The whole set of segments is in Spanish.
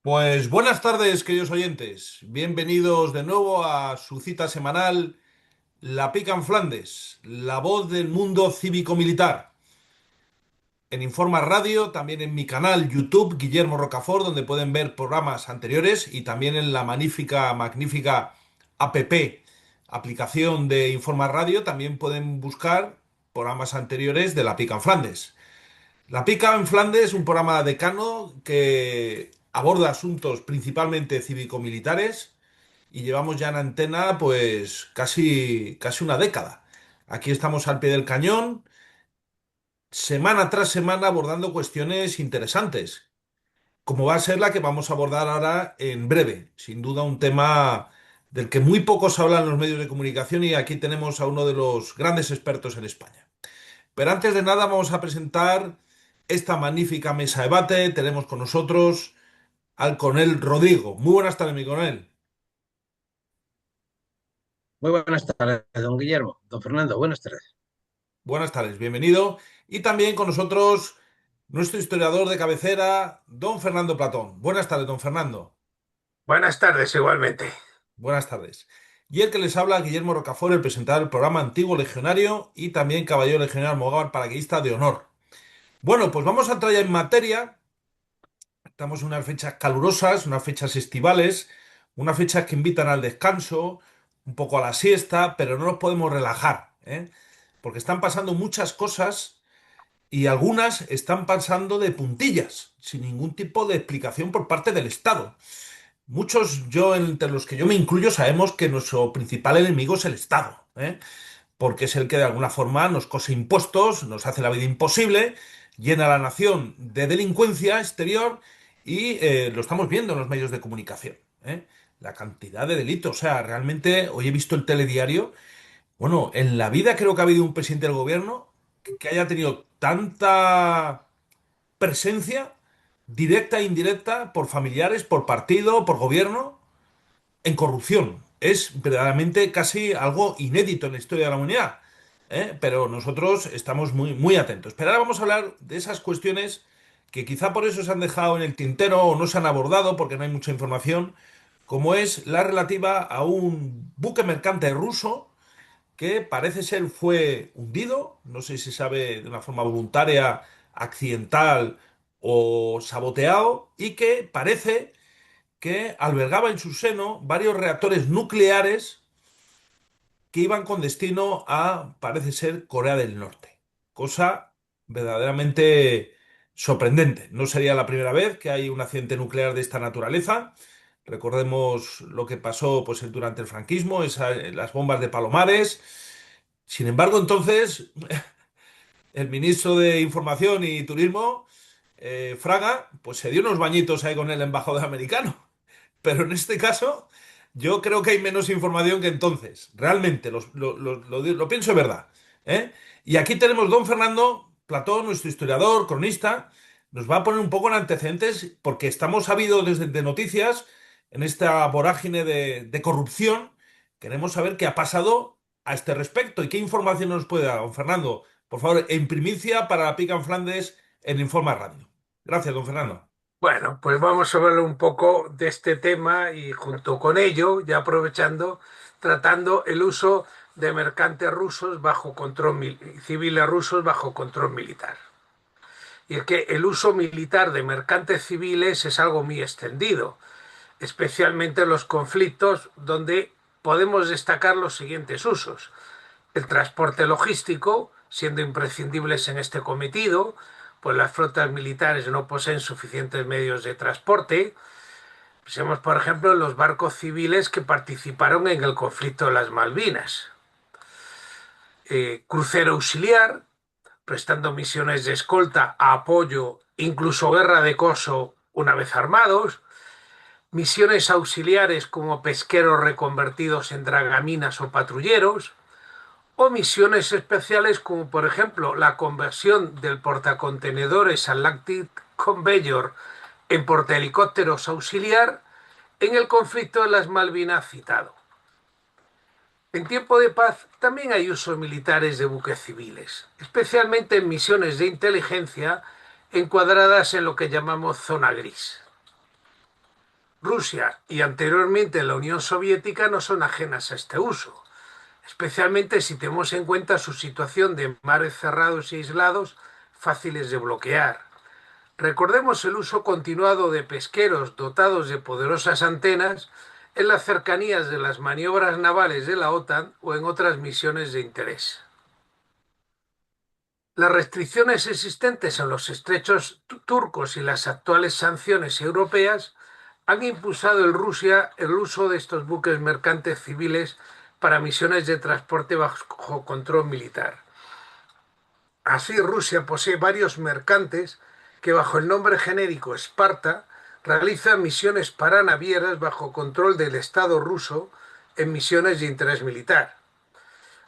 Pues buenas tardes, queridos oyentes. Bienvenidos de nuevo a su cita semanal, La Pica en Flandes, la voz del mundo cívico-militar. En Informa Radio, también en mi canal YouTube, Guillermo Rocafort, donde pueden ver programas anteriores y también en la magnífica aplicación de Informa Radio, también pueden buscar programas anteriores de La Pica en Flandes. La Pica en Flandes es un programa decano que aborda asuntos principalmente cívico-militares y llevamos ya en antena pues casi una década. Aquí estamos al pie del cañón, semana tras semana abordando cuestiones interesantes, como va a ser la que vamos a abordar ahora en breve. Sin duda un tema del que muy pocos hablan en los medios de comunicación y aquí tenemos a uno de los grandes expertos en España. Pero antes de nada vamos a presentar esta magnífica mesa de debate. Tenemos con nosotros al coronel Rodrigo. Muy buenas tardes, mi coronel. Muy buenas tardes, don Guillermo. Don Fernando, buenas tardes. Buenas tardes, bienvenido. Y también con nosotros nuestro historiador de cabecera, don Fernando Platón. Buenas tardes, don Fernando. Buenas tardes, igualmente. Buenas tardes. Y el que les habla, Guillermo Rocafort, el presentador del programa Antiguo Legionario y también Caballero Legionario Almogàvar, paracaidista de honor. Bueno, pues vamos a entrar ya en materia. Estamos en unas fechas calurosas, unas fechas estivales, unas fechas que invitan al descanso, un poco a la siesta, pero no nos podemos relajar, ¿eh? Porque están pasando muchas cosas y algunas están pasando de puntillas, sin ningún tipo de explicación por parte del Estado. Muchos, yo entre los que yo me incluyo, sabemos que nuestro principal enemigo es el Estado, ¿eh? Porque es el que de alguna forma nos cose impuestos, nos hace la vida imposible, llena a la nación de delincuencia exterior y lo estamos viendo en los medios de comunicación, ¿eh? La cantidad de delitos, o sea, realmente hoy he visto el telediario. Bueno, en la vida creo que ha habido un presidente del gobierno que haya tenido tanta presencia directa e indirecta por familiares, por partido, por gobierno, en corrupción. Es verdaderamente casi algo inédito en la historia de la humanidad. ¿Eh? Pero nosotros estamos muy atentos. Pero ahora vamos a hablar de esas cuestiones que quizá por eso se han dejado en el tintero o no se han abordado porque no hay mucha información, como es la relativa a un buque mercante ruso que parece ser fue hundido, no sé si se sabe de una forma voluntaria, accidental o saboteado, y que parece que albergaba en su seno varios reactores nucleares que iban con destino a, parece ser, Corea del Norte. Cosa verdaderamente sorprendente. No sería la primera vez que hay un accidente nuclear de esta naturaleza. Recordemos lo que pasó pues, durante el franquismo, las bombas de Palomares. Sin embargo, entonces, el ministro de Información y Turismo, Fraga, pues se dio unos bañitos ahí con el embajador americano. Pero en este caso, yo creo que hay menos información que entonces. Realmente, lo pienso de verdad. ¿Eh? Y aquí tenemos don Fernando Platón, nuestro historiador, cronista, nos va a poner un poco en antecedentes porque estamos sabidos desde de noticias en esta vorágine de corrupción. Queremos saber qué ha pasado a este respecto y qué información nos puede dar, don Fernando. Por favor, en primicia para la Pica en Flandes en Informa Radio. Gracias, don Fernando. Bueno, pues vamos a hablar un poco de este tema y junto con ello, ya aprovechando, tratando el uso de mercantes rusos bajo control civiles rusos bajo control militar. Y es que el uso militar de mercantes civiles es algo muy extendido, especialmente en los conflictos donde podemos destacar los siguientes usos: el transporte logístico, siendo imprescindibles en este cometido, pues las flotas militares no poseen suficientes medios de transporte. Pensemos, por ejemplo, en los barcos civiles que participaron en el conflicto de las Malvinas. Crucero auxiliar, prestando misiones de escolta, apoyo, incluso guerra de coso una vez armados. Misiones auxiliares como pesqueros reconvertidos en dragaminas o patrulleros, o misiones especiales como por ejemplo la conversión del portacontenedores Atlantic Conveyor en portahelicópteros auxiliar en el conflicto de las Malvinas citado. En tiempo de paz también hay usos militares de buques civiles, especialmente en misiones de inteligencia encuadradas en lo que llamamos zona gris. Rusia y anteriormente la Unión Soviética no son ajenas a este uso, especialmente si tenemos en cuenta su situación de mares cerrados y aislados fáciles de bloquear. Recordemos el uso continuado de pesqueros dotados de poderosas antenas en las cercanías de las maniobras navales de la OTAN o en otras misiones de interés. Las restricciones existentes en los estrechos turcos y las actuales sanciones europeas han impulsado en Rusia el uso de estos buques mercantes civiles para misiones de transporte bajo control militar. Así, Rusia posee varios mercantes que, bajo el nombre genérico Esparta, realizan misiones paranavieras bajo control del Estado ruso en misiones de interés militar.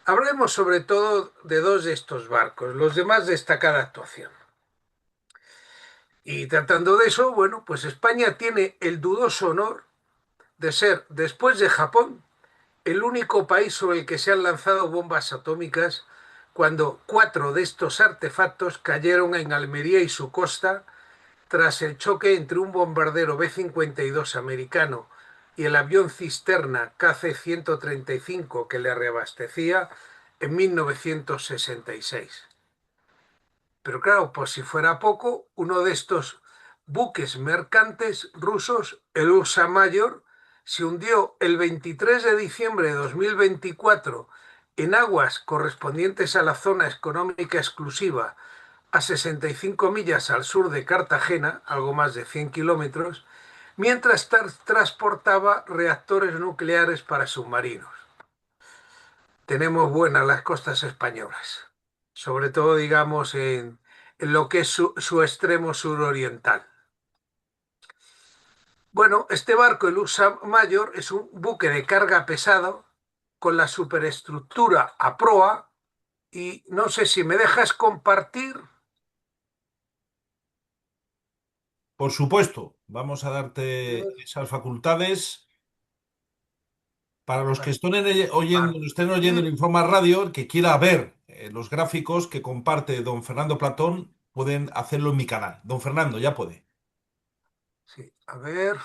Hablemos sobre todo de dos de estos barcos, los de más destacada actuación. Y tratando de eso, bueno, pues España tiene el dudoso honor de ser, después de Japón, el único país sobre el que se han lanzado bombas atómicas cuando 4 de estos artefactos cayeron en Almería y su costa tras el choque entre un bombardero B-52 americano y el avión cisterna KC-135 que le reabastecía en 1966. Pero claro, por si fuera poco, uno de estos buques mercantes rusos, el Ursa Mayor, se hundió el 23 de diciembre de 2024 en aguas correspondientes a la zona económica exclusiva a 65 millas al sur de Cartagena, algo más de 100 kilómetros, mientras transportaba reactores nucleares para submarinos. Tenemos buenas las costas españolas, sobre todo, digamos, en lo que es su extremo suroriental. Bueno, este barco, el Ursa Mayor, es un buque de carga pesado con la superestructura a proa y no sé si me dejas compartir. Por supuesto, vamos a darte esas facultades. Para los que estén oyendo el Compartir. Informa Radio, el que quiera ver los gráficos que comparte don Fernando Platón, pueden hacerlo en mi canal. Don Fernando, ya puede. Sí, a ver,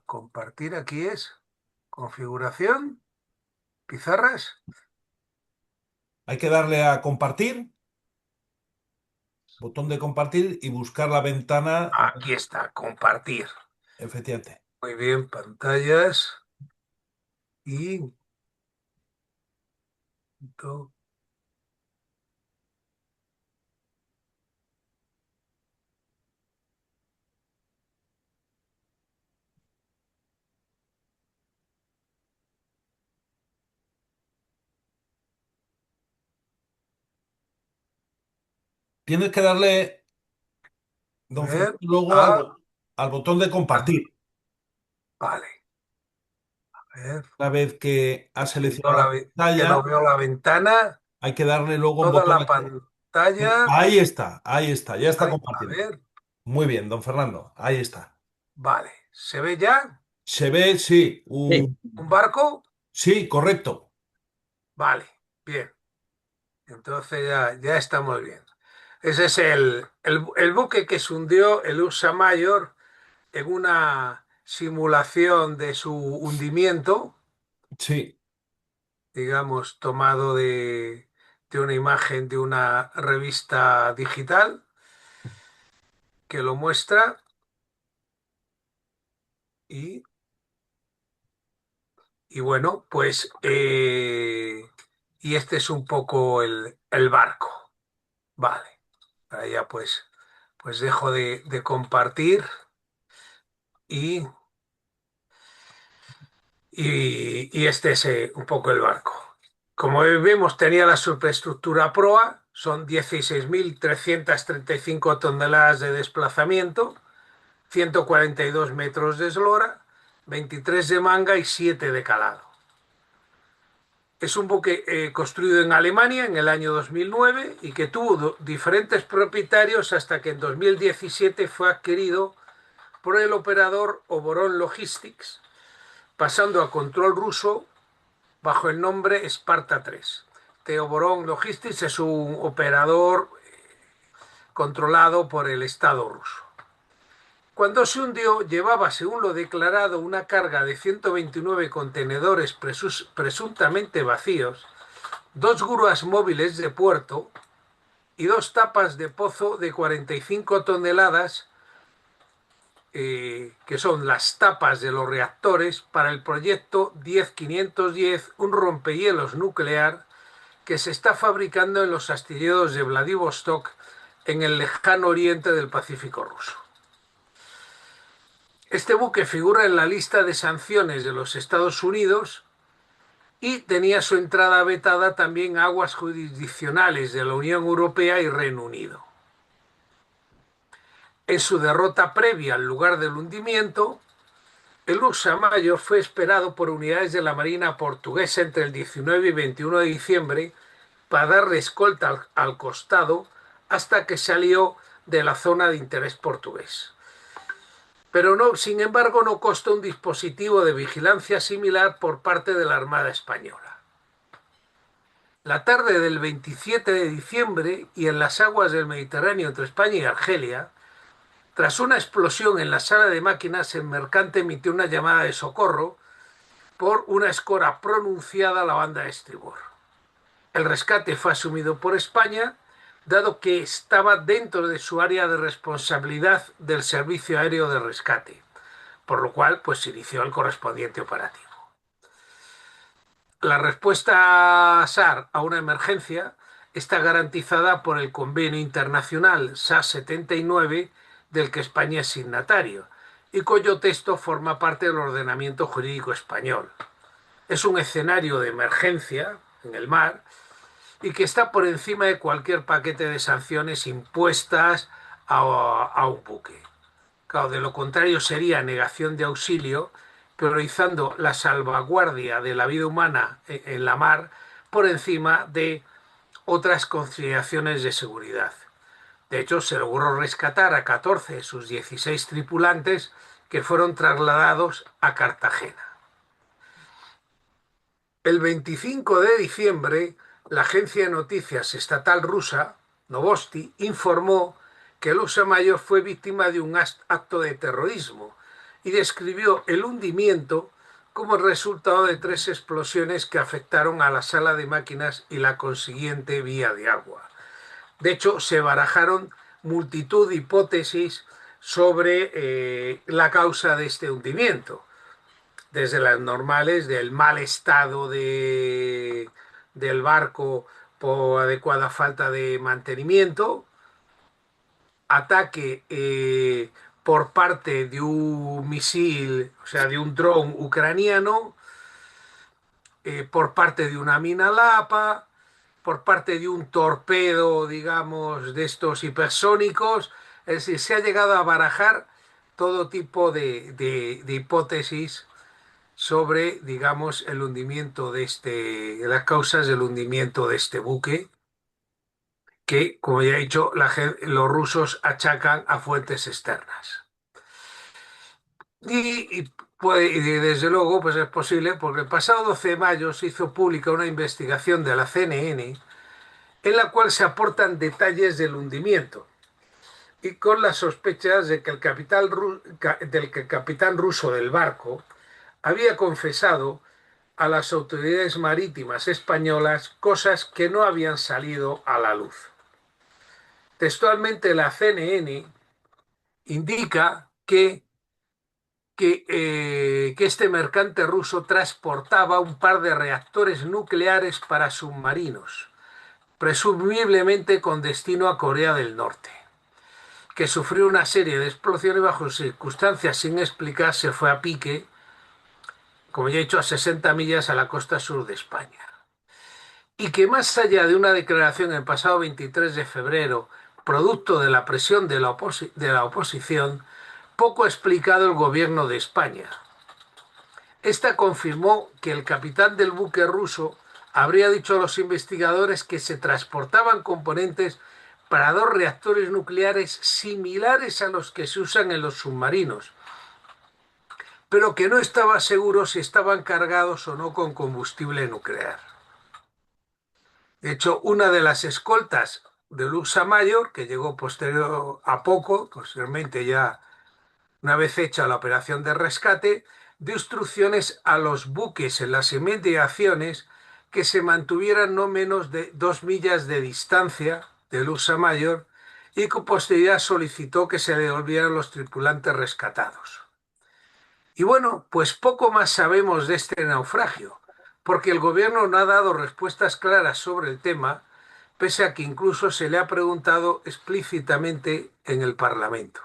compartir aquí es configuración, pizarras. Hay que darle a compartir, botón de compartir y buscar la ventana. Aquí está, compartir. Efectivamente. Muy bien, pantallas y Tienes que darle, don Fernando, ver. luego Ah, al botón de compartir. vale. A ver, Una vez que has que no, seleccionado la que no pantalla, veo la ventana, hay que darle luego un toda botón. la pantalla. Ahí está, ya está Ay, a compartiendo. ver, Muy bien, don Fernando, ahí está. vale. ¿Se ve ya? Se ve, sí, Sí, ¿Un barco? sí, correcto. Vale, bien. Entonces ya estamos bien. Ese es el buque que se hundió, el Ursa Mayor, en una simulación de su hundimiento, Sí. digamos, tomado de una imagen de una revista digital que lo muestra y, y bueno, pues y este es un poco el barco. Vale, ahora ya pues dejo de compartir y, y este es un poco el barco. Como vemos, tenía la superestructura a proa, son 16.335 toneladas de desplazamiento, 142 metros de eslora, 23 de manga y 7 de calado. Es un buque construido en Alemania en el año 2009 y que tuvo diferentes propietarios hasta que en 2017 fue adquirido por el operador Oboron Logistics, pasando a control ruso bajo el nombre Sparta 3. Oboron Logistics es un operador controlado por el Estado ruso. Cuando se hundió, llevaba, según lo declarado, una carga de 129 contenedores presuntamente vacíos, dos grúas móviles de puerto y dos tapas de pozo de 45 toneladas, que son las tapas de los reactores para el proyecto 10510, un rompehielos nuclear que se está fabricando en los astilleros de Vladivostok, en el lejano oriente del Pacífico ruso. Este buque figura en la lista de sanciones de los Estados Unidos y tenía su entrada vetada también a aguas jurisdiccionales de la Unión Europea y Reino Unido. En su derrota previa al lugar del hundimiento, el Ursa Major fue esperado por unidades de la Marina portuguesa entre el 19 y 21 de diciembre para darle escolta al costado hasta que salió de la zona de interés portugués. Pero no, sin embargo, no constó un dispositivo de vigilancia similar por parte de la Armada Española. La tarde del 27 de diciembre y en las aguas del Mediterráneo entre España y Argelia, tras una explosión en la sala de máquinas, el mercante emitió una llamada de socorro por una escora pronunciada a la banda de estribor. El rescate fue asumido por España, dado que estaba dentro de su área de responsabilidad del Servicio Aéreo de Rescate, por lo cual pues se inició el correspondiente operativo. La respuesta SAR a una emergencia está garantizada por el Convenio Internacional SAS 79, del que España es signatario, y cuyo texto forma parte del ordenamiento jurídico español. Es un escenario de emergencia en el mar y que está por encima de cualquier paquete de sanciones impuestas a un buque. Claro, de lo contrario sería negación de auxilio, priorizando la salvaguardia de la vida humana en la mar por encima de otras consideraciones de seguridad. De hecho, se logró rescatar a 14 de sus 16 tripulantes, que fueron trasladados a Cartagena. El 25 de diciembre, la agencia de noticias estatal rusa, Novosti, informó que el Ursa Major fue víctima de un acto de terrorismo y describió el hundimiento como el resultado de 3 explosiones que afectaron a la sala de máquinas y la consiguiente vía de agua. De hecho, se barajaron multitud de hipótesis sobre la causa de este hundimiento, desde las normales del mal estado del barco por adecuada falta de mantenimiento, ataque por parte de un misil, o sea, de un dron ucraniano, por parte de una mina Lapa, por parte de un torpedo, digamos, de estos hipersónicos. Es decir, se ha llegado a barajar todo tipo de hipótesis sobre, digamos, el hundimiento las causas del hundimiento de este buque, que, como ya he dicho, los rusos achacan a fuentes externas. Y desde luego, pues es posible, porque el pasado 12 de mayo se hizo pública una investigación de la CNN en la cual se aportan detalles del hundimiento y con las sospechas de que el capitán ruso del barco había confesado a las autoridades marítimas españolas cosas que no habían salido a la luz. Textualmente, la CNN indica que este mercante ruso transportaba un par de reactores nucleares para submarinos, presumiblemente con destino a Corea del Norte, que sufrió una serie de explosiones bajo circunstancias sin explicar, se fue a pique, como ya he dicho, a 60 millas a la costa sur de España. Y que más allá de una declaración el pasado 23 de febrero, producto de la presión de la oposición, poco ha explicado el gobierno de España. Esta confirmó que el capitán del buque ruso habría dicho a los investigadores que se transportaban componentes para 2 reactores nucleares similares a los que se usan en los submarinos, pero que no estaba seguro si estaban cargados o no con combustible nuclear. De hecho, una de las escoltas del Ursa Major, que llegó posteriormente ya una vez hecha la operación de rescate, dio instrucciones a los buques en las inmediaciones que se mantuvieran no menos de 2 millas de distancia del Ursa Mayor y con posterioridad solicitó que se le devolvieran los tripulantes rescatados. Y bueno, pues poco más sabemos de este naufragio, porque el gobierno no ha dado respuestas claras sobre el tema, pese a que incluso se le ha preguntado explícitamente en el Parlamento.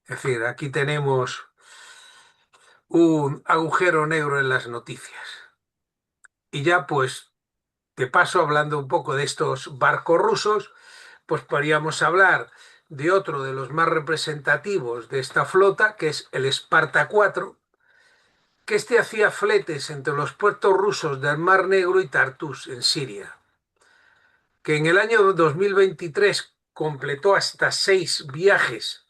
Es decir, aquí tenemos un agujero negro en las noticias. Y ya pues, de paso, hablando un poco de estos barcos rusos, pues podríamos hablar de otro de los más representativos de esta flota, que es el Esparta 4, que este hacía fletes entre los puertos rusos del Mar Negro y Tartus, en Siria, que en el año 2023 completó hasta 6 viajes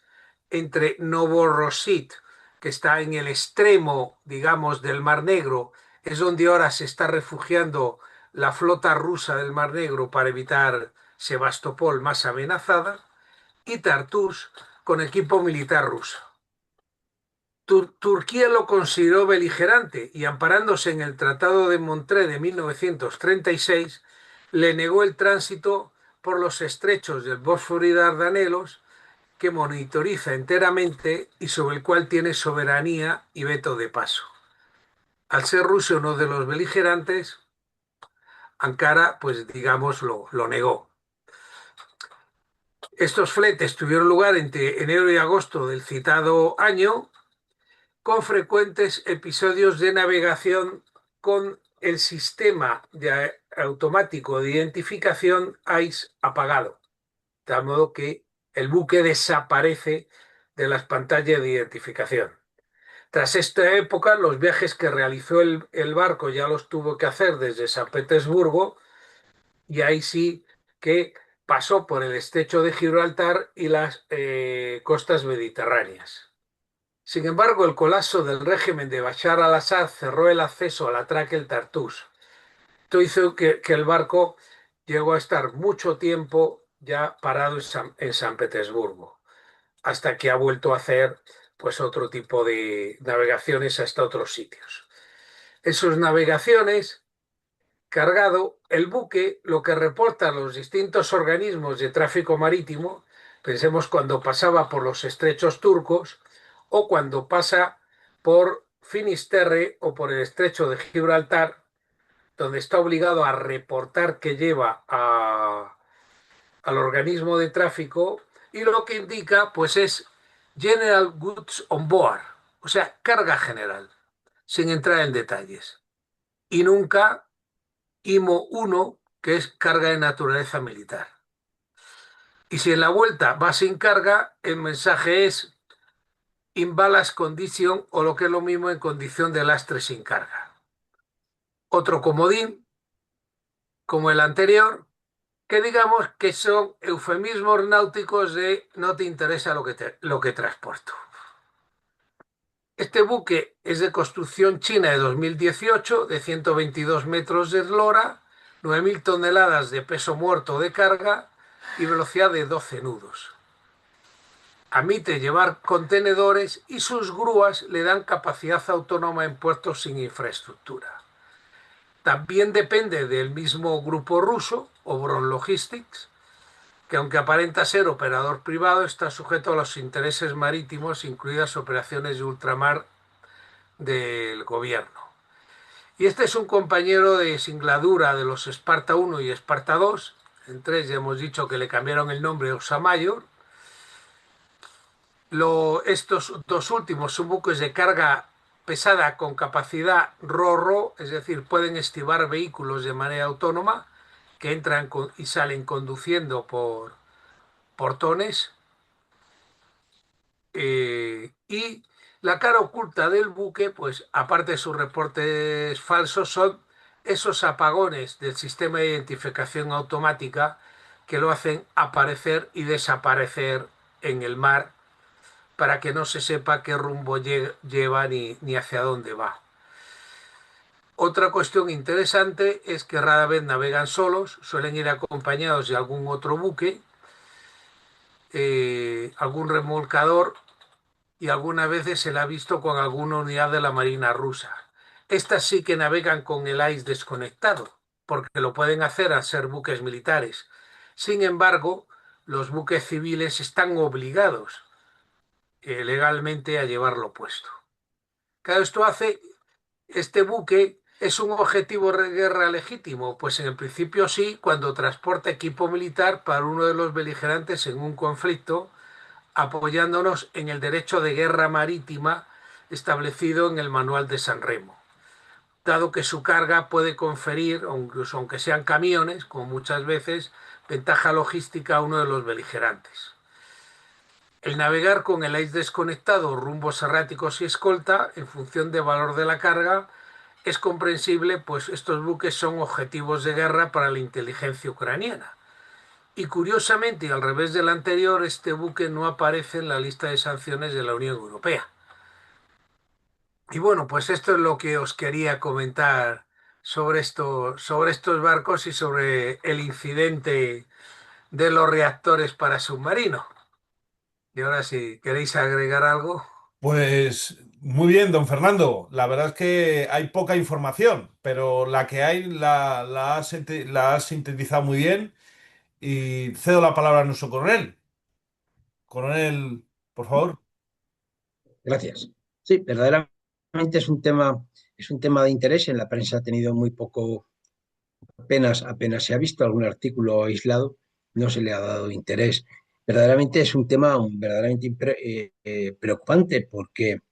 entre Novorossiysk, que está en el extremo, digamos, del Mar Negro, es donde ahora se está refugiando la flota rusa del Mar Negro para evitar Sebastopol más amenazada, y Tartus con equipo militar ruso. Turquía lo consideró beligerante y, amparándose en el Tratado de Montreux de 1936, le negó el tránsito por los estrechos del Bósforo y Dardanelos, que monitoriza enteramente y sobre el cual tiene soberanía y veto de paso. Al ser Rusia uno de los beligerantes, Ankara, pues digamos, lo negó. Estos fletes tuvieron lugar entre enero y agosto del citado año, con frecuentes episodios de navegación con el sistema automático de identificación ICE apagado, de tal modo que el buque desaparece de las pantallas de identificación. Tras esta época, los viajes que realizó el barco ya los tuvo que hacer desde San Petersburgo, y ahí sí que pasó por el estrecho de Gibraltar y las costas mediterráneas. Sin embargo, el colapso del régimen de Bashar al-Assad cerró el acceso al atraque el Tartus. Esto hizo que el barco llegó a estar mucho tiempo ya parado en San Petersburgo, hasta que ha vuelto a hacer pues otro tipo de navegaciones hasta otros sitios. En sus navegaciones, cargado, el buque lo que reportan los distintos organismos de tráfico marítimo, pensemos cuando pasaba por los estrechos turcos o cuando pasa por Finisterre o por el estrecho de Gibraltar, donde está obligado a reportar que lleva al organismo de tráfico, y lo que indica pues es General Goods on Board, o sea, carga general, sin entrar en detalles. Y nunca IMO 1, que es carga de naturaleza militar. Y si en la vuelta va sin carga, el mensaje es in ballast condition, o lo que es lo mismo, en condición de lastre sin carga. Otro comodín, como el anterior, que digamos que son eufemismos náuticos de no te interesa lo que transporto. Este buque es de construcción china de 2018, de 122 metros de eslora, 9.000 toneladas de peso muerto de carga y velocidad de 12 nudos. Admite llevar contenedores y sus grúas le dan capacidad autónoma en puertos sin infraestructura. También depende del mismo grupo ruso, Obron Logistics, que aunque aparenta ser operador privado, está sujeto a los intereses marítimos, incluidas operaciones de ultramar del gobierno. Y este es un compañero de singladura de los Esparta 1 y Esparta 2. En 3 ya hemos dicho que le cambiaron el nombre a Ursa Mayor. Estos dos últimos son buques de carga pesada con capacidad RoRo, es decir, pueden estivar vehículos de manera autónoma, que entran y salen conduciendo por portones. Y la cara oculta del buque, pues aparte de sus reportes falsos, son esos apagones del sistema de identificación automática que lo hacen aparecer y desaparecer en el mar, para que no se sepa qué rumbo lleva ni hacia dónde va. Otra cuestión interesante es que rara vez navegan solos, suelen ir acompañados de algún otro buque, algún remolcador, y algunas veces se la ha visto con alguna unidad de la Marina rusa. Estas sí que navegan con el ICE desconectado, porque lo pueden hacer al ser buques militares. Sin embargo, los buques civiles están obligados legalmente a llevarlo puesto. Claro, esto hace, este buque es un objetivo de guerra legítimo, pues en el principio sí, cuando transporta equipo militar para uno de los beligerantes en un conflicto, apoyándonos en el derecho de guerra marítima establecido en el Manual de San Remo, dado que su carga puede conferir, incluso aunque sean camiones, como muchas veces, ventaja logística a uno de los beligerantes. El navegar con el ICE desconectado, rumbos erráticos y escolta, en función del valor de la carga, es comprensible, pues estos buques son objetivos de guerra para la inteligencia ucraniana. Y curiosamente, y al revés del anterior, este buque no aparece en la lista de sanciones de la Unión Europea. Y bueno, pues esto es lo que os quería comentar sobre estos barcos y sobre el incidente de los reactores para submarinos. Y ahora si queréis agregar algo. Pues muy bien, don Fernando. La verdad es que hay poca información, pero la que hay la has sintetizado muy bien y cedo la palabra a nuestro coronel. Coronel, por favor. Gracias. Sí, verdaderamente es un tema de interés. En la prensa ha tenido muy poco, apenas se ha visto algún artículo aislado, no se le ha dado interés. Verdaderamente es un tema verdaderamente preocupante porque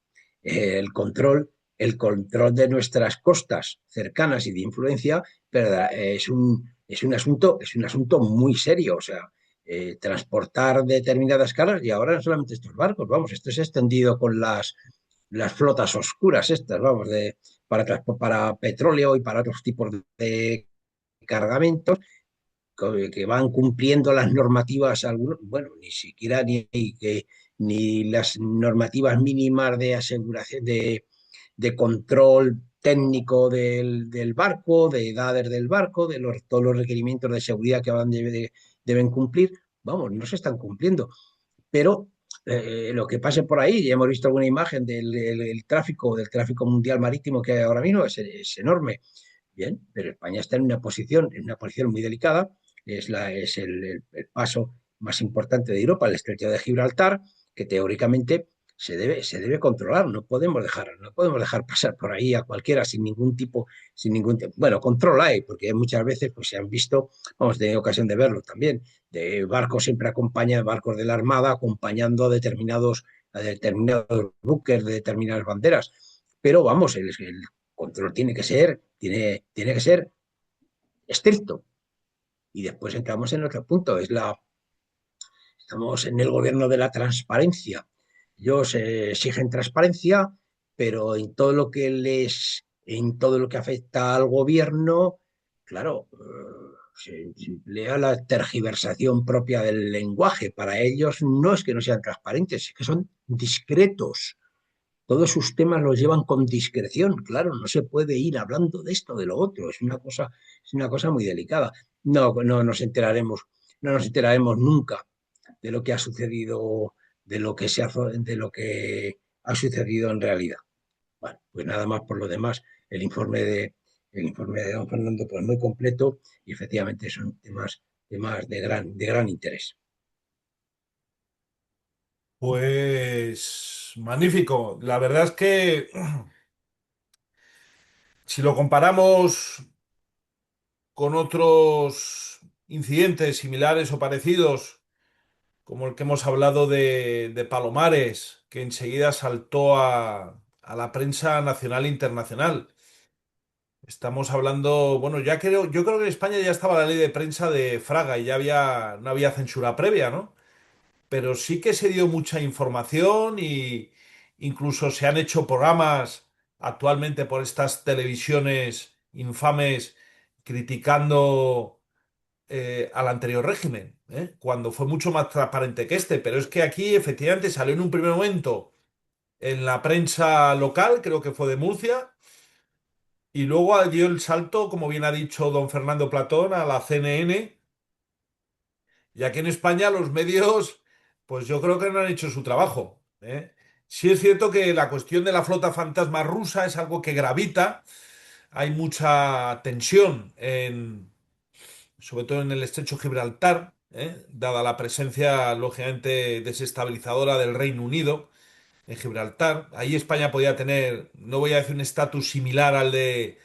el control de nuestras costas cercanas y de influencia, es un asunto muy serio. O sea, transportar determinadas cargas, y ahora no solamente estos barcos, vamos, esto se ha extendido con las flotas oscuras estas, vamos, para petróleo y para otros tipos de cargamentos que van cumpliendo las normativas, algunos, bueno, ni siquiera ni las normativas mínimas de aseguración, de control técnico del barco, de edades del barco, todos los requerimientos de seguridad que deben cumplir, vamos, no se están cumpliendo. Pero lo que pase por ahí, ya hemos visto alguna imagen del tráfico mundial marítimo que hay ahora mismo, es enorme. Bien, pero España está en una posición muy delicada. Es el paso más importante de Europa, el estrecho de Gibraltar, que teóricamente se debe controlar. No podemos dejar pasar por ahí a cualquiera sin ningún tipo. Bueno, control hay, porque muchas veces pues, se han visto, hemos tenido ocasión de verlo también, de barcos siempre acompañan, barcos de la Armada acompañando a determinados buques de determinadas banderas. Pero vamos, el control tiene que ser estricto. Y después entramos en otro punto, estamos en el gobierno de la transparencia. Ellos exigen transparencia, pero en todo lo que afecta al gobierno, claro, se emplea la tergiversación propia del lenguaje. Para ellos no es que no sean transparentes, es que son discretos. Todos sus temas los llevan con discreción, claro, no se puede ir hablando de esto, de lo otro, es una cosa muy delicada. No nos enteraremos nunca de lo que ha sucedido, de lo que ha sucedido en realidad. Bueno, pues nada más por lo demás, el informe de don Fernando, pues muy completo, y efectivamente son temas de gran interés. Pues magnífico. La verdad es que si lo comparamos con otros incidentes similares o parecidos, como el que hemos hablado de Palomares, que enseguida saltó a la prensa nacional e internacional. Estamos hablando, bueno, yo creo que en España ya estaba la ley de prensa de Fraga y no había censura previa, ¿no? Pero sí que se dio mucha información y incluso se han hecho programas actualmente por estas televisiones infames criticando al anterior régimen, cuando fue mucho más transparente que este. Pero es que aquí efectivamente salió en un primer momento en la prensa local, creo que fue de Murcia, y luego dio el salto, como bien ha dicho don Fernando Platón, a la CNN. Y aquí en España los medios, pues yo creo que no han hecho su trabajo, ¿eh? Sí es cierto que la cuestión de la flota fantasma rusa es algo que gravita. Hay mucha tensión sobre todo en el estrecho Gibraltar, dada la presencia, lógicamente, desestabilizadora del Reino Unido en Gibraltar. Ahí España podía tener, no voy a decir un estatus similar al de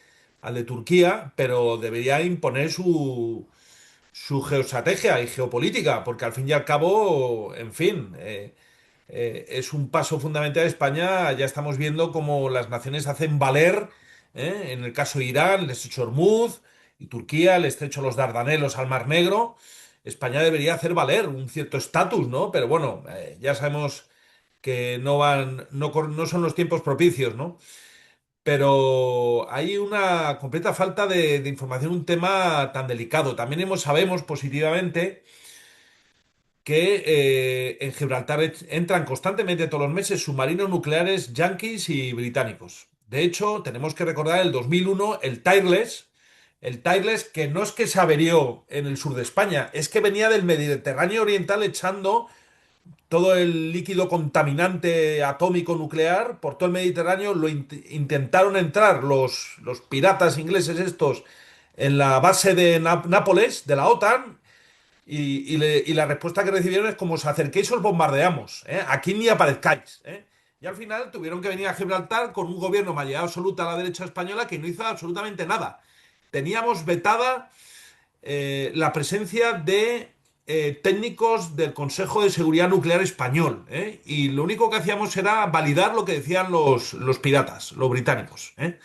Turquía, pero debería imponer su geoestrategia y geopolítica, porque al fin y al cabo, en fin, es un paso fundamental de España. Ya estamos viendo cómo las naciones hacen valer, en el caso de Irán, el estrecho Hormuz, y Turquía, el estrecho de los Dardanelos al Mar Negro. España debería hacer valer un cierto estatus, ¿no? Pero bueno, ya sabemos que no son los tiempos propicios, ¿no? Pero hay una completa falta de información, un tema tan delicado. También sabemos positivamente que en Gibraltar entran constantemente todos los meses submarinos nucleares yanquis y británicos. De hecho, tenemos que recordar el 2001, el Tireless que no es que se averió en el sur de España, es que venía del Mediterráneo Oriental echando todo el líquido contaminante atómico nuclear por todo el Mediterráneo. Intentaron entrar los piratas ingleses estos en la base de Nápoles, de la OTAN, y la respuesta que recibieron es: como os acerquéis os bombardeamos, ¿eh? Aquí ni aparezcáis, ¿eh? Y al final tuvieron que venir a Gibraltar con un gobierno mayoría absoluta a la derecha española que no hizo absolutamente nada. Teníamos vetada la presencia de técnicos del Consejo de Seguridad Nuclear español, ¿eh? Y lo único que hacíamos era validar lo que decían los piratas, los británicos, ¿eh?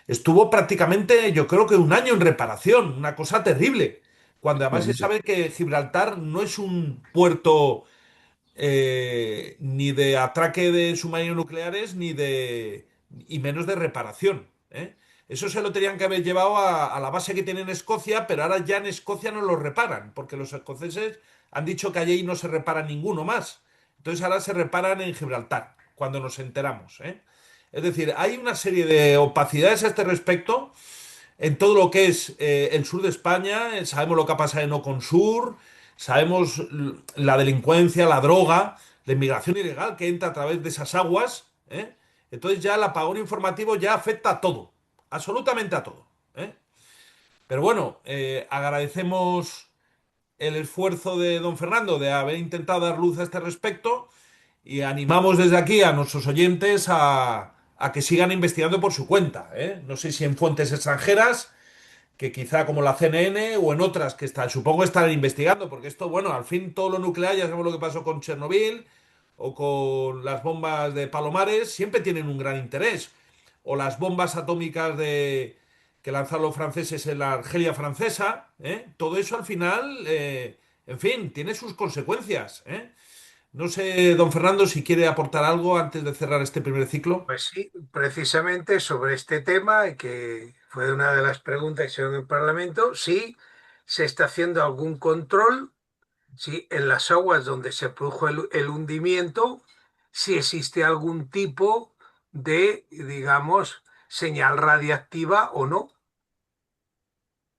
Estuvo prácticamente, yo creo que un año en reparación, una cosa terrible, cuando además se sabe que Gibraltar no es un puerto ni de atraque de submarinos nucleares, y menos de reparación, ¿eh? Eso se lo tenían que haber llevado a la base que tienen en Escocia, pero ahora ya en Escocia no lo reparan, porque los escoceses han dicho que allí no se repara ninguno más. Entonces ahora se reparan en Gibraltar, cuando nos enteramos, ¿eh? Es decir, hay una serie de opacidades a este respecto en todo lo que es el sur de España. Sabemos lo que ha pasado en Oconsur, sabemos la delincuencia, la droga, la inmigración ilegal que entra a través de esas aguas, ¿eh? Entonces ya el apagón informativo ya afecta a todo, absolutamente a todo, ¿eh? Pero bueno, agradecemos el esfuerzo de don Fernando de haber intentado dar luz a este respecto, y animamos desde aquí a nuestros oyentes a que sigan investigando por su cuenta, ¿eh? No sé si en fuentes extranjeras, que quizá como la CNN, o en otras que supongo estarán investigando, porque esto, bueno, al fin todo lo nuclear, ya sabemos lo que pasó con Chernobyl o con las bombas de Palomares, siempre tienen un gran interés. O las bombas atómicas que lanzaron los franceses en la Argelia francesa, ¿eh? Todo eso al final, en fin, tiene sus consecuencias, ¿eh? No sé, don Fernando, si quiere aportar algo antes de cerrar este primer ciclo. Pues sí, precisamente sobre este tema, y que fue una de las preguntas que se hicieron en el Parlamento, sí se está haciendo algún control, si en las aguas donde se produjo el hundimiento, si existe algún tipo de, digamos, señal radiactiva o no.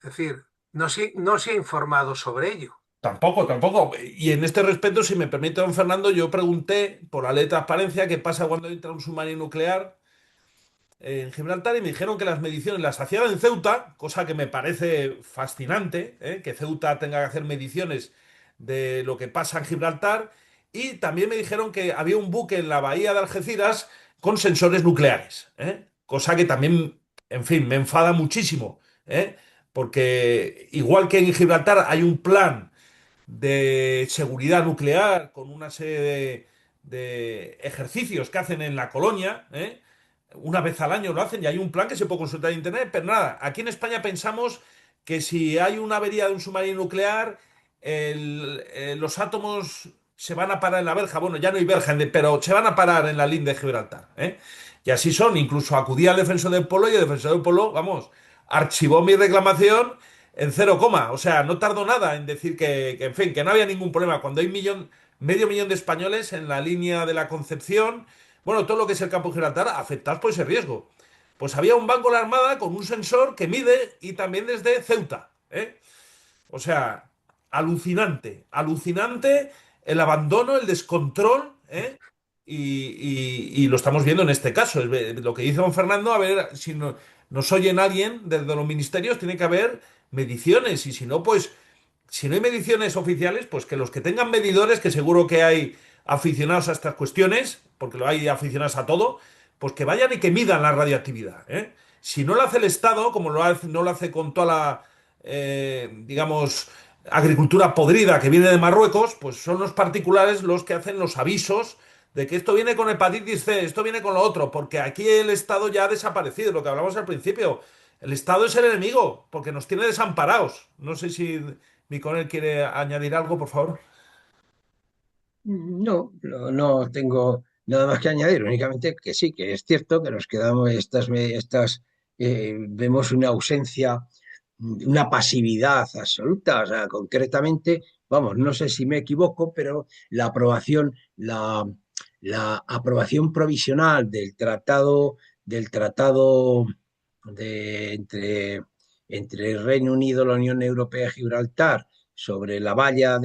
Es decir, no se ha informado sobre ello. Tampoco, tampoco. Y en este respecto, si me permite, don Fernando, yo pregunté por la ley de transparencia qué pasa cuando entra un submarino nuclear en Gibraltar, y me dijeron que las mediciones las hacían en Ceuta, cosa que me parece fascinante, que Ceuta tenga que hacer mediciones de lo que pasa en Gibraltar. Y también me dijeron que había un buque en la bahía de Algeciras con sensores nucleares, cosa que también, en fin, me enfada muchísimo, porque igual que en Gibraltar hay un plan de seguridad nuclear con una serie de ejercicios que hacen en la colonia, ¿eh? Una vez al año lo hacen y hay un plan que se puede consultar en internet. Pero nada, aquí en España pensamos que si hay una avería de un submarino nuclear, los átomos se van a parar en la verja. Bueno, ya no hay verja, pero se van a parar en la línea de Gibraltar, ¿eh? Y así son. Incluso acudí al defensor del Polo, y el defensor del Polo, vamos, archivó mi reclamación en cero coma. O sea, no tardó nada en decir en fin, que no había ningún problema. Cuando hay medio millón de españoles en la línea de la Concepción, bueno, todo lo que es el campo de Gibraltar, afectados por ese riesgo. Pues había un banco de la Armada con un sensor que mide, y también desde Ceuta, ¿eh? O sea, alucinante, alucinante el abandono, el descontrol, ¿eh? y lo estamos viendo en este caso. Lo que dice don Fernando, a ver si nos oyen alguien desde los ministerios, tiene que haber mediciones y si no, pues si no hay mediciones oficiales, pues que los que tengan medidores, que seguro que hay aficionados a estas cuestiones, porque lo hay aficionados a todo, pues que vayan y que midan la radioactividad, ¿eh? Si no lo hace el Estado, como no lo hace con toda la, digamos, agricultura podrida que viene de Marruecos, pues son los particulares los que hacen los avisos de que esto viene con hepatitis C, esto viene con lo otro, porque aquí el Estado ya ha desaparecido, lo que hablamos al principio. El Estado es el enemigo, porque nos tiene desamparados. No sé si mi coronel quiere añadir algo, por favor. No, no tengo nada más que añadir, únicamente que sí, que es cierto que nos quedamos vemos una ausencia, una pasividad absoluta, o sea, concretamente, vamos, no sé si me equivoco, pero la aprobación provisional del tratado entre el Reino Unido, la Unión Europea y Gibraltar sobre la valla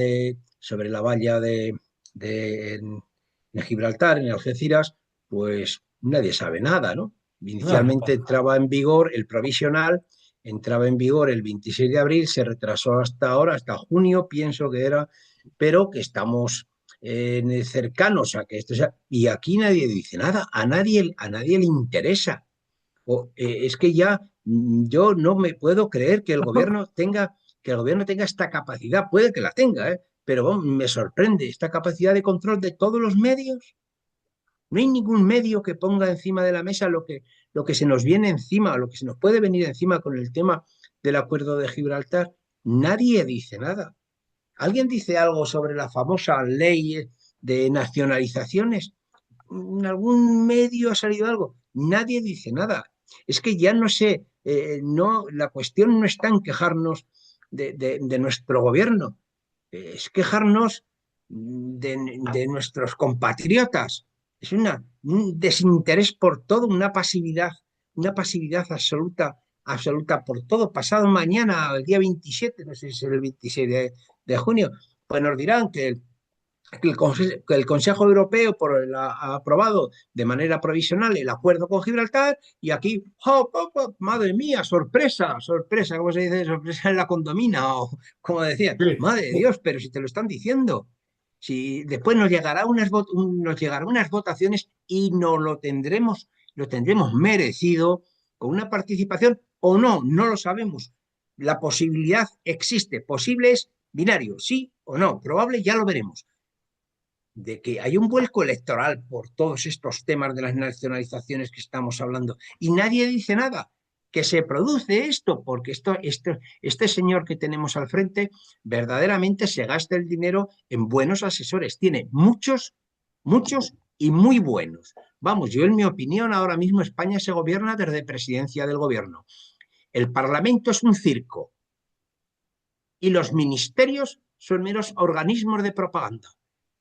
en Gibraltar, en Algeciras, pues nadie sabe nada, ¿no? No, no Inicialmente pasa nada. entraba en vigor el provisional, entraba en vigor el 26 de abril, se retrasó hasta ahora, hasta junio, pienso que era, pero que estamos cercanos a que esto sea, y aquí nadie dice nada, a nadie le interesa. Es que ya yo no me puedo creer que el gobierno tenga esta capacidad, puede que la tenga, ¿eh? Pero vamos, me sorprende esta capacidad de control de todos los medios. No hay ningún medio que ponga encima de la mesa lo que se nos viene encima, lo que se nos puede venir encima con el tema del acuerdo de Gibraltar. Nadie dice nada. ¿Alguien dice algo sobre la famosa ley de nacionalizaciones? ¿En algún medio ha salido algo? Nadie dice nada. Es que ya no sé, no, la cuestión no está en quejarnos de nuestro gobierno, es quejarnos de nuestros compatriotas. Es un desinterés por todo, una pasividad absoluta, absoluta por todo. Pasado mañana, el día 27, no sé si es el 26 de junio, pues nos dirán que el Consejo Europeo ha aprobado de manera provisional el acuerdo con Gibraltar y aquí, ¡oh, oh, oh! Madre mía, sorpresa, sorpresa, ¿cómo se dice? Sorpresa en la condomina, o como decían, Sí. madre de Dios, pero si te lo están diciendo. Si después nos llegará unas votaciones y lo tendremos merecido con una participación o no, no lo sabemos. La posibilidad existe, posible es binario, sí o no, probable ya lo veremos de que hay un vuelco electoral por todos estos temas de las nacionalizaciones que estamos hablando y nadie dice nada, que se produce esto, porque este señor que tenemos al frente verdaderamente se gasta el dinero en buenos asesores, tiene muchos, muchos y muy buenos. Vamos, yo en mi opinión ahora mismo España se gobierna desde presidencia del gobierno. El Parlamento es un circo y los ministerios son meros organismos de propaganda.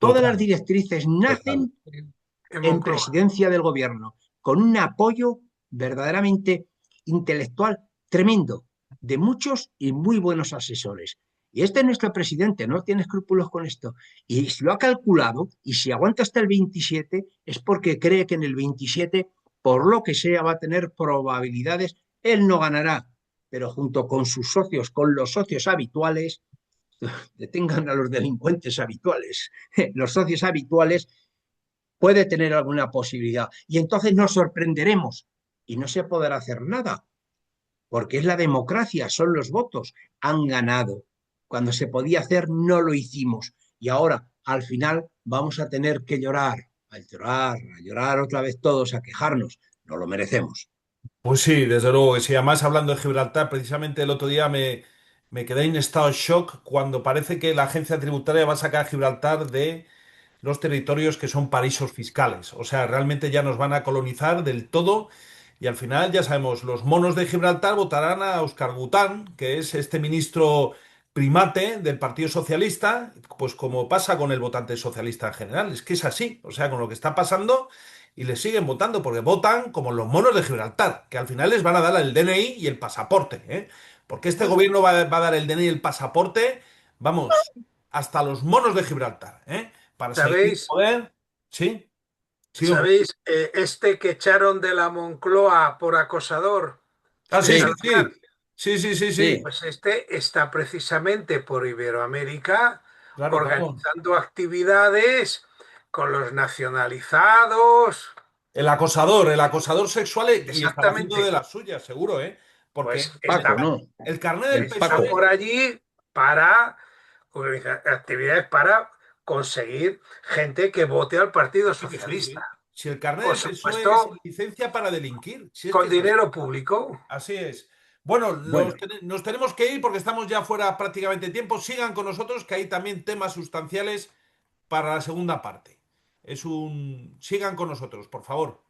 Todas las Total, directrices total. nacen En en Moncloa. presidencia del gobierno, con un apoyo verdaderamente intelectual tremendo de muchos y muy buenos asesores. Y este es nuestro presidente, no tiene escrúpulos con esto. Y si lo ha calculado, y si aguanta hasta el 27, es porque cree que en el 27, por lo que sea, va a tener probabilidades. Él no ganará, pero junto con sus socios, con los socios habituales, detengan a los delincuentes habituales. Los socios habituales puede tener alguna posibilidad. Y entonces nos sorprenderemos y no se podrá hacer nada, porque es la democracia, son los votos. Han ganado. Cuando se podía hacer, no lo hicimos. Y ahora, al final, vamos a tener que a llorar otra vez todos, a quejarnos. No lo merecemos. Pues sí, desde luego que sí. Además, hablando de Gibraltar, precisamente el otro día me quedé en estado de shock cuando parece que la agencia tributaria va a sacar a Gibraltar de los territorios que son paraísos fiscales. O sea, realmente ya nos van a colonizar del todo y al final ya sabemos, los monos de Gibraltar votarán a Óscar Gután, que es este ministro primate del Partido Socialista, pues como pasa con el votante socialista en general, es que es así, o sea, con lo que está pasando y le siguen votando porque votan como los monos de Gibraltar, que al final les van a dar el DNI y el pasaporte, ¿eh? Porque este gobierno va a dar el DNI y el pasaporte, vamos, hasta los monos de Gibraltar, ¿eh? Para seguir en el ¿Sabéis? poder. Sí, Sí, hombre. ¿Sabéis? Este que echaron de la Moncloa por acosador, Ah, sí, sí, Sí, Salazar, sí. Sí, sí, sí, sí. sí, pues este está precisamente por Iberoamérica Claro, claro. organizando actividades con los nacionalizados. El acosador sexual y estará haciendo de Exactamente. las suyas, seguro, ¿eh? Porque Pues el, Paco, ¿no? el carnet del El está Paco. por PSOE, allí para organizar actividades para conseguir gente que vote al Partido que sí, sí. Socialista. Si el carnet Por del PSOE es supuesto, licencia para delinquir, si es que con es así. dinero público. Así es. Bueno, Bueno, nos tenemos que ir porque estamos ya fuera prácticamente de tiempo. Sigan con nosotros, que hay también temas sustanciales para la segunda parte. Sigan con nosotros, por favor.